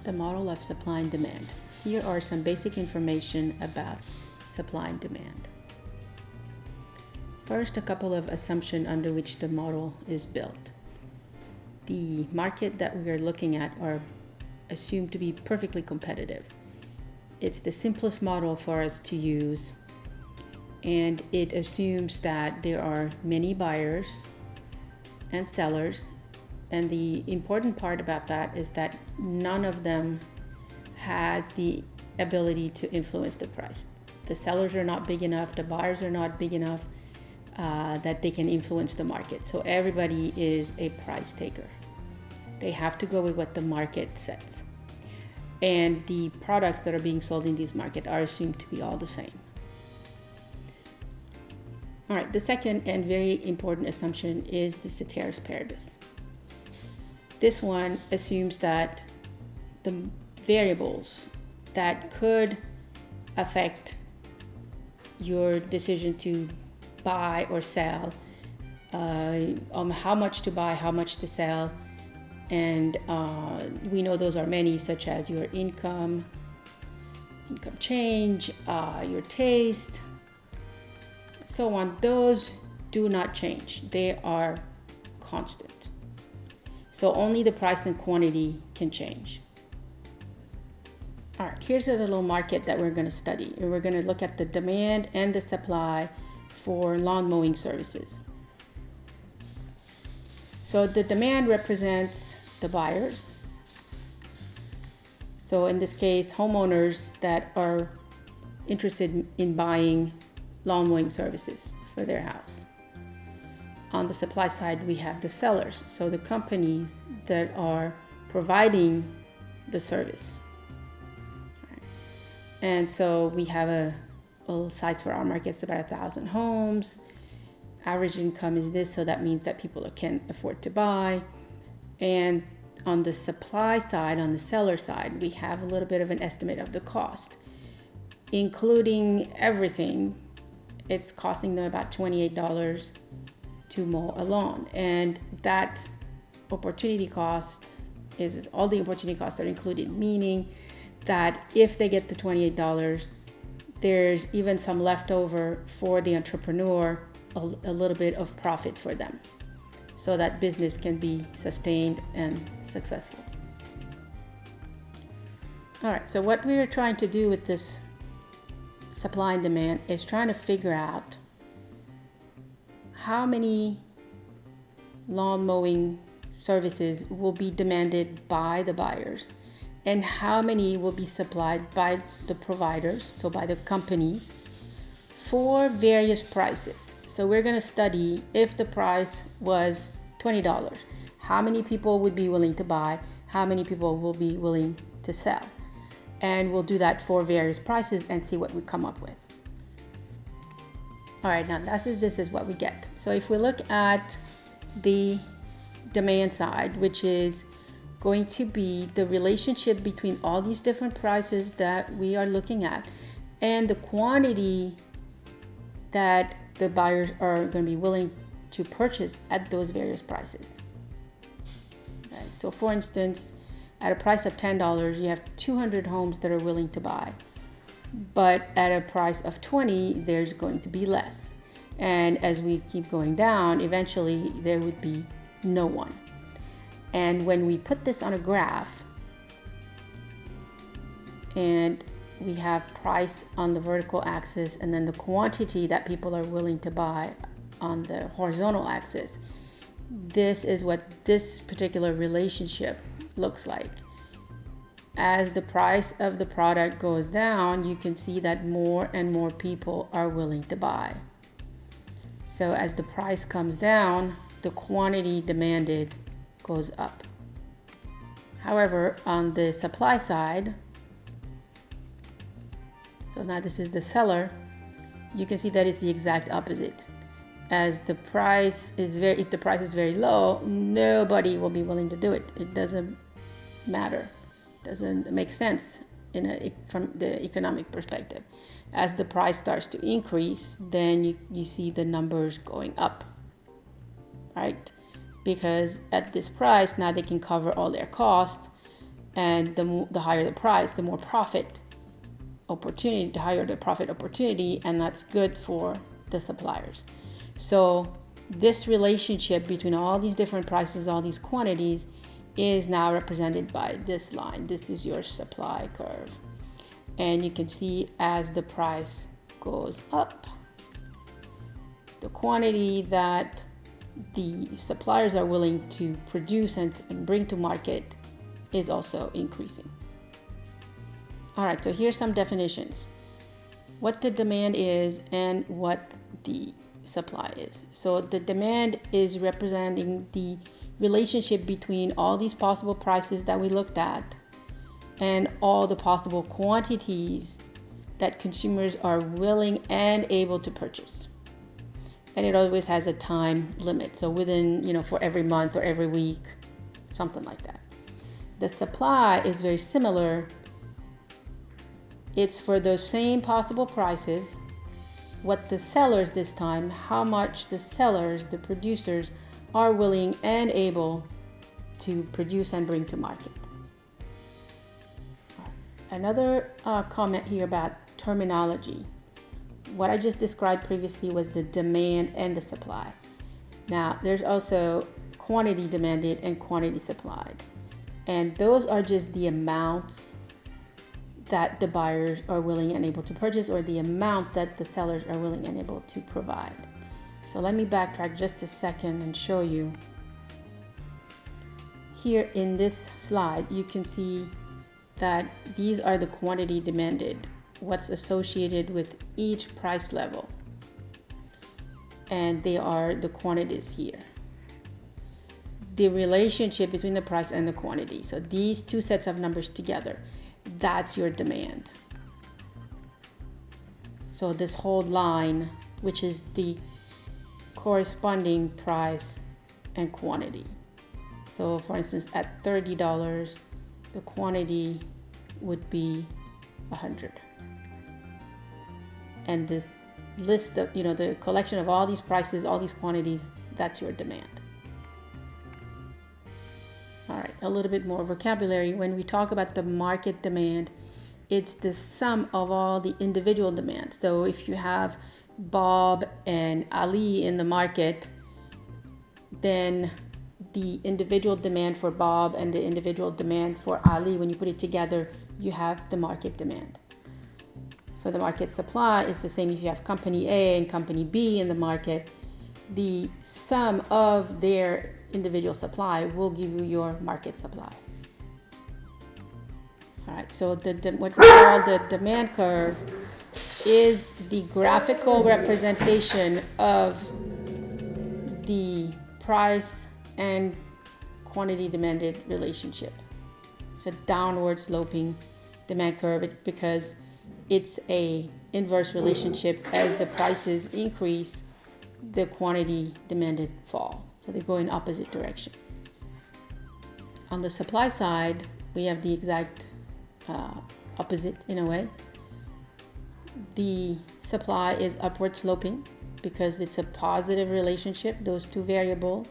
the model of supply and demand. Here are some basic information about supply and demand. First, a couple of assumptions under which the model is built. The market that we are looking at are assumed to be perfectly competitive. It's the simplest model for us to use, and it assumes that there are many buyers and sellers. And the important part about that is that none of them has the ability to influence the price. The sellers are not big enough, the buyers are not big enough that they can influence the market. So everybody is a price taker. They have to go with what the market sets. And the products that are being sold in this market are assumed to be all the same. All right, the second and very important assumption is the ceteris paribus. This one assumes that the variables that could affect your decision to buy or sell, how much to buy, how much to sell, and we know those are many, such as your income change, your taste, so on. Those do not change. They are constant. So only the price and quantity can change. All right, here's a little market that we're going to study. And we're going to look at the demand and the supply for lawn mowing services. So the demand represents the buyers. So in this case, homeowners that are interested in buying lawn mowing services for their house. On the supply side, we have the sellers, so the companies that are providing the service. Right. And so we have a little size for our market. It's about 1,000 homes. Average income is this, so that means that people can afford to buy. And on the supply side, on the seller side, we have a little bit of an estimate of the cost. Including everything, it's costing them about $28 to mow a lawn, and that opportunity cost is all the opportunity costs are included, meaning that if they get the $28, there's even some leftover for the entrepreneur, a little bit of profit for them, so that business can be sustained and successful. All right, so what we're trying to do with this supply and demand is trying to figure out how many lawn mowing services will be demanded by the buyers and how many will be supplied by the providers, so by the companies, for various prices. So we're going to study if the price was $20, how many people would be willing to buy, how many people will be willing to sell. And we'll do that for various prices and see what we come up with. All right, now this is what we get. So if we look at the demand side, which is going to be the relationship between all these different prices that we are looking at and the quantity that the buyers are going to be willing to purchase at those various prices. Okay, so for instance, at a price of $10, you have 200 homes that are willing to buy. But at a price of $20, there's going to be less. And as we keep going down, eventually there would be no one. And when we put this on a graph, and we have price on the vertical axis and then the quantity that people are willing to buy on the horizontal axis, this is what this particular relationship looks like. As the price of the product goes down, you can see that more and more people are willing to buy. So as the price comes down, the quantity demanded goes up. However, on the supply side, so now this is the seller, you can see that it's the exact opposite. As the price is if the price is very low, nobody will be willing to do it. It doesn't matter. Doesn't make sense from the economic perspective. As the price starts to increase, then you see the numbers going up, right? Because at this price, now they can cover all their costs And the higher the price, the more profit opportunity, the higher the profit opportunity, and that's good for the suppliers. So this relationship between all these different prices, all these quantities, is now represented by this line. This is your supply curve. And you can see as the price goes up, the quantity that the suppliers are willing to produce and bring to market is also increasing. All right, so here's some definitions. What the demand is and what the supply is. So the demand is representing the relationship between all these possible prices that we looked at and all the possible quantities that consumers are willing and able to purchase. And it always has a time limit. So within, for every month or every week, something like that. The supply is very similar. It's for those same possible prices. What the sellers this time, how much the sellers, the producers, are willing and able to produce and bring to market. Another comment here about terminology. What I just described previously was the demand and the supply. Now, there's also quantity demanded and quantity supplied. And those are just the amounts that the buyers are willing and able to purchase, or the amount that the sellers are willing and able to provide. So let me backtrack just a second and show you. Here in this slide, you can see that these are the quantity demanded, what's associated with each price level. And they are the quantities here. The relationship between the price and the quantity. So these two sets of numbers together, that's your demand. So this whole line, which is the corresponding price and quantity. So for instance, at $30, the quantity would be 100. And this list of, the collection of all these prices, all these quantities, that's your demand. All right, a little bit more vocabulary. When we talk about the market demand, it's the sum of all the individual demands. So if you have Bob and Ali in the market, then the individual demand for Bob and the individual demand for Ali, when you put it together, you have the market demand. For the market supply, it's the same. If you have company A and company B in the market, the sum of their individual supply will give you your market supply. All right, so what we call the demand curve is the graphical representation of the price and quantity demanded relationship. It's a downward sloping demand curve because it's a inverse relationship. As the prices increase, the quantity demanded fall. So they go in opposite direction. On the supply side, we have the exact opposite in a way. The supply is upward sloping because it's a positive relationship, those two variables.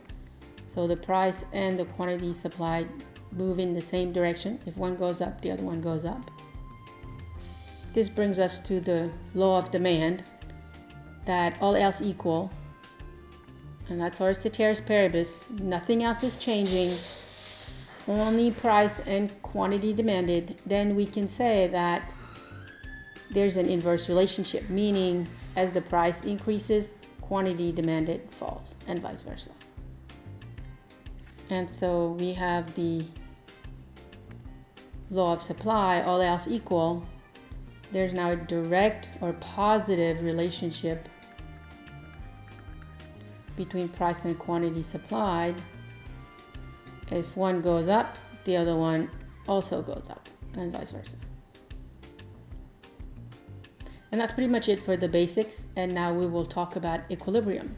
So the price and the quantity supplied move in the same direction. If one goes up, the other one goes up. This brings us to the law of demand, that all else equal, and that's our ceteris paribus, nothing else is changing, only price and quantity demanded, then we can say that there's an inverse relationship, meaning as the price increases, quantity demanded falls, and vice versa. And so we have the law of supply, all else equal. There's now a direct or positive relationship between price and quantity supplied. If one goes up, the other one also goes up, and vice versa. And that's pretty much it for the basics. And now we will talk about equilibrium.